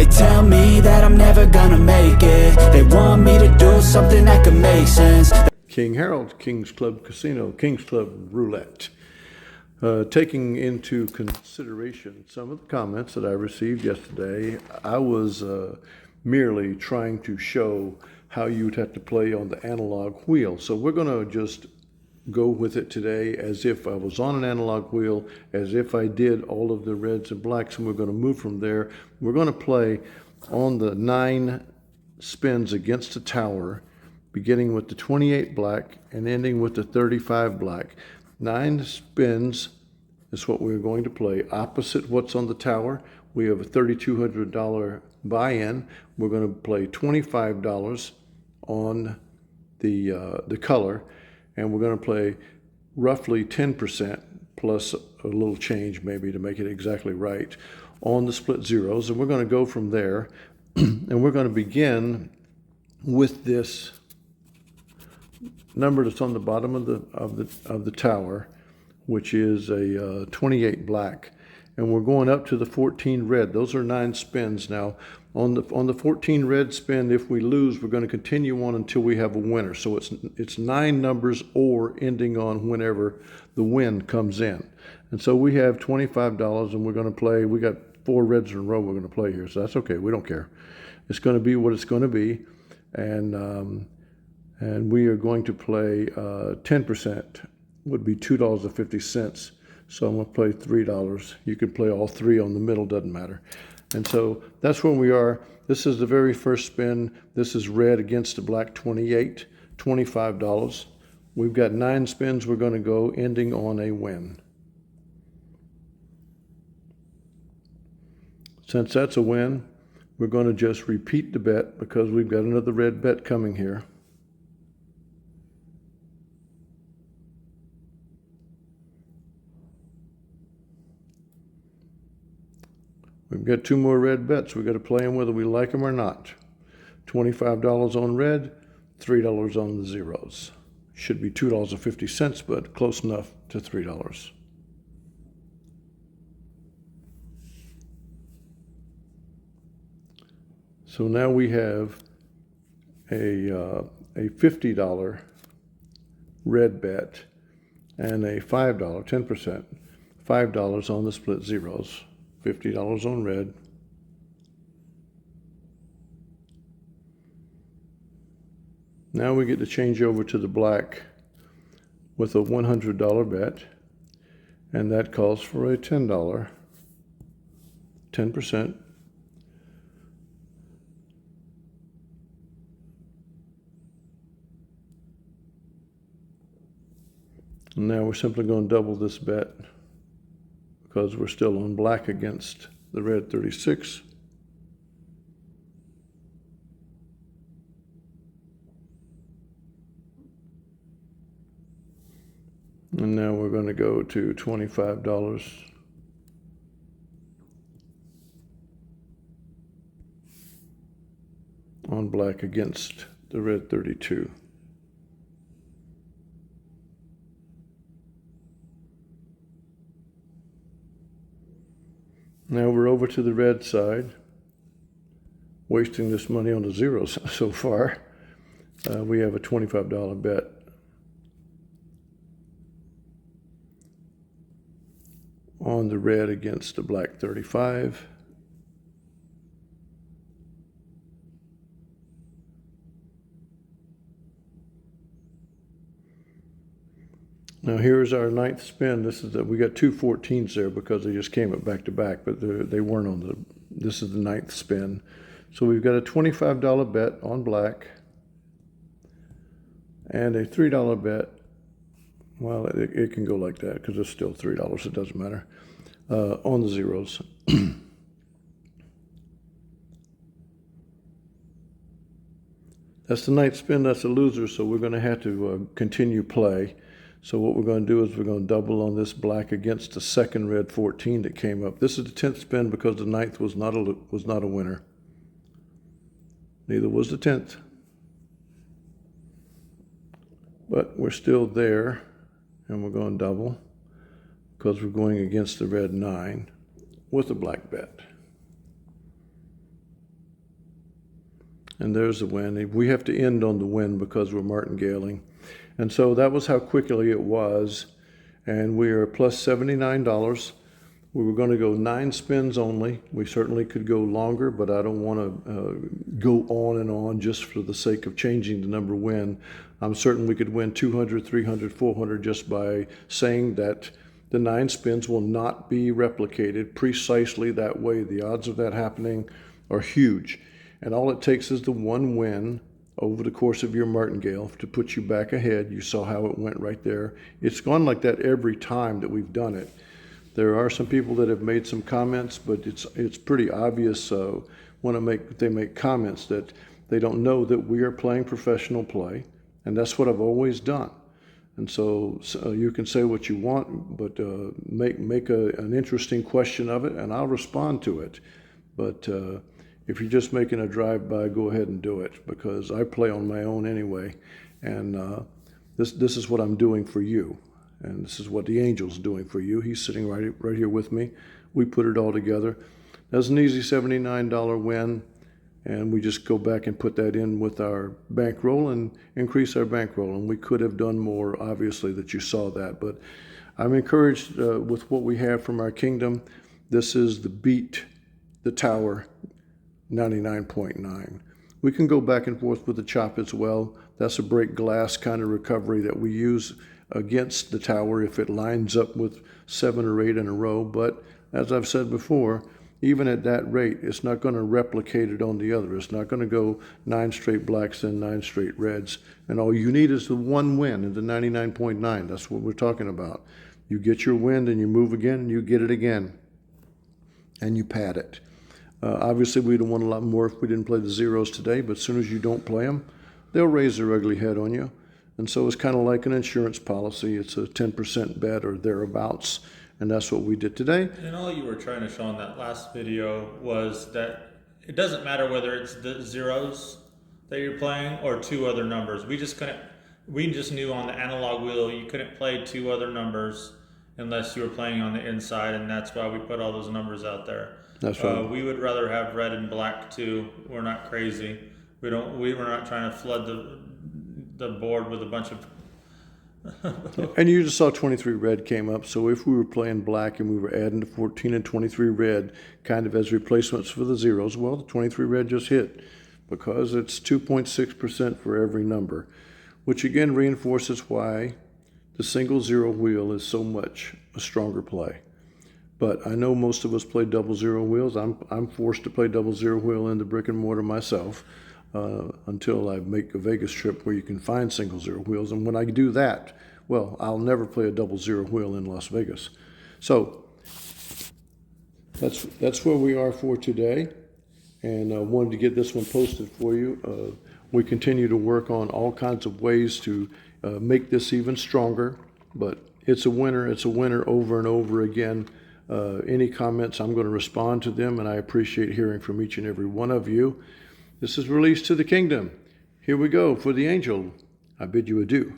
They tell me that I'm never gonna make it. They want me to do something that could make sense. King Harold, King's Club Casino, King's Club Roulette. Taking into consideration some of the comments that I received yesterday, I was merely trying to show how you would have to play on the analog wheel. So we're going to just go with it today as if I was on an analog wheel, as if I did all of the reds and blacks, and we're going to move from there. We're going to play on the 9 spins against the tower, beginning with the 28 black and ending with the 35 black. 9 spins is what we're going to play. Opposite what's on the tower, we have a $3,200 buy-in. We're going to play $25 on the color, and we're going to play roughly 10% plus a little change maybe to make it exactly right on the split zeros. And we're going to go from there, and we're going to begin with this number that's on the bottom of the tower, which is a 28 black, and we're going up to the 14 red. Those are 9 spins. Now on the 14 red spin, if we lose, we're going to continue on until we have a winner. So it's 9 numbers or ending on whenever the win comes in. And so we have $25, and we're going to play. We got 4 reds in a row we're going to play here, so that's okay. We don't care. It's going to be what it's going to be, and we are going to play 10%, would be $2.50. So I'm going to play $3. You can play all 3 on the middle, doesn't matter. And so that's where we are. This is the very first spin. This is red against the black 28, $25. We've got 9 spins we're going to go, ending on a win. Since that's a win, we're going to just repeat the bet because we've got another red bet coming here. We've got 2 more red bets. We've got to play them whether we like them or not. $25 on red, $3 on the zeros. Should be $2.50, but close enough to $3. So now we have a $50 red bet and a $5, 10%, $5 on the split zeros. $50 on red. Now we get to change over to the black with a $100 bet, and that calls for a $10, 10%. And now we're simply going to double this bet because we're still on black against the red 36. And now we're going to go to $25 on black against the red 32. Now we're over to the red side, wasting this money on the zeros so far. We have a $25 bet. On the red against the black 35. Now here's our 9th spin. This is we got 2 14s there because they just came up back to back, but they weren't on the. This is the 9th spin. So we've got a $25 bet on black and a $3 bet. Well, it can go like that because it's still $3. It doesn't matter. On the zeros. That's the 9th spin. That's a loser. So we're going to have to continue play. So what we're going to do is we're going to double on this black against the second red 14 that came up. This is the 10th spin because the 9th was not a winner. Neither was the 10th. But we're still there, and we're going double because we're going against the red 9 with a black bet. and there's the win. We have to end on the win because we're martingaling. And so that was how quickly it was. And we are plus $79. We were going to go 9 spins only. We certainly could go longer, but I don't want to go on and on just for the sake of changing the number win. I'm certain we could win 200, 300, 400 just by saying that the 9 spins will not be replicated precisely that way. The odds of that happening are huge. And all it takes is the one win over the course of your martingale to put you back ahead. You saw how it went right there. It's gone like that every time that we've done it. There are some people that have made some comments, but it's pretty obvious when they make comments that they don't know that we are playing professional play, and that's what I've always done. And so you can say what you want, but make an interesting question of it, and I'll respond to it. But if you're just making a drive-by, go ahead and do it, because I play on my own anyway, and this is what I'm doing for you. And this is what the angel's doing for you. He's sitting right here with me. We put it all together. That's an easy $79 win, and we just go back and put that in with our bankroll and increase our bankroll. And we could have done more, obviously, that you saw that. But I'm encouraged with what we have from our kingdom. This is the beat the tower 99.9. We can go back and forth with the chop as well. That's a break glass kind of recovery that we use against the tower if it lines up with 7 or 8 in a row. But as I've said before, even at that rate, it's not going to replicate it on the other. It's not going to go 9 straight blacks and 9 straight reds. And all you need is the one win in the 99.9. That's what we're talking about. You get your win, and you move again, and you get it again, and you pad it. Obviously, we'd have won a lot more if we didn't play the zeros today, but as soon as you don't play them, they'll raise their ugly head on you. And so it's kind of like an insurance policy. It's a 10% bet or thereabouts. And that's what we did today. And all you were trying to show in that last video was that it doesn't matter whether it's the zeros that you're playing or 2 other numbers. We just knew on the analog wheel you couldn't play 2 other numbers unless you were playing on the inside, and that's why we put all those numbers out there. That's right. We would rather have red and black too. We're not crazy. We were not trying to flood the board with a bunch of And you just saw 23 red came up. So if we were playing black and we were adding the 14 and 23 red kind of as replacements for the zeros, well, the 23 red just hit because it's 2.6% for every number, which again reinforces why the single zero wheel is so much a stronger play. But I know most of us play double zero wheels. I'm forced to play double zero wheel in the brick and mortar myself. Until I make a Vegas trip where you can find single zero wheels. And when I do that, well, I'll never play a double zero wheel in Las Vegas. So that's where we are for today. And I wanted to get this one posted for you. We continue to work on all kinds of ways to make this even stronger. But it's a winner. It's a winner over and over again. Any comments, I'm going to respond to them. And I appreciate hearing from each and every one of you. This is Released to the Kingdom. Here we go for the angel. I bid you adieu.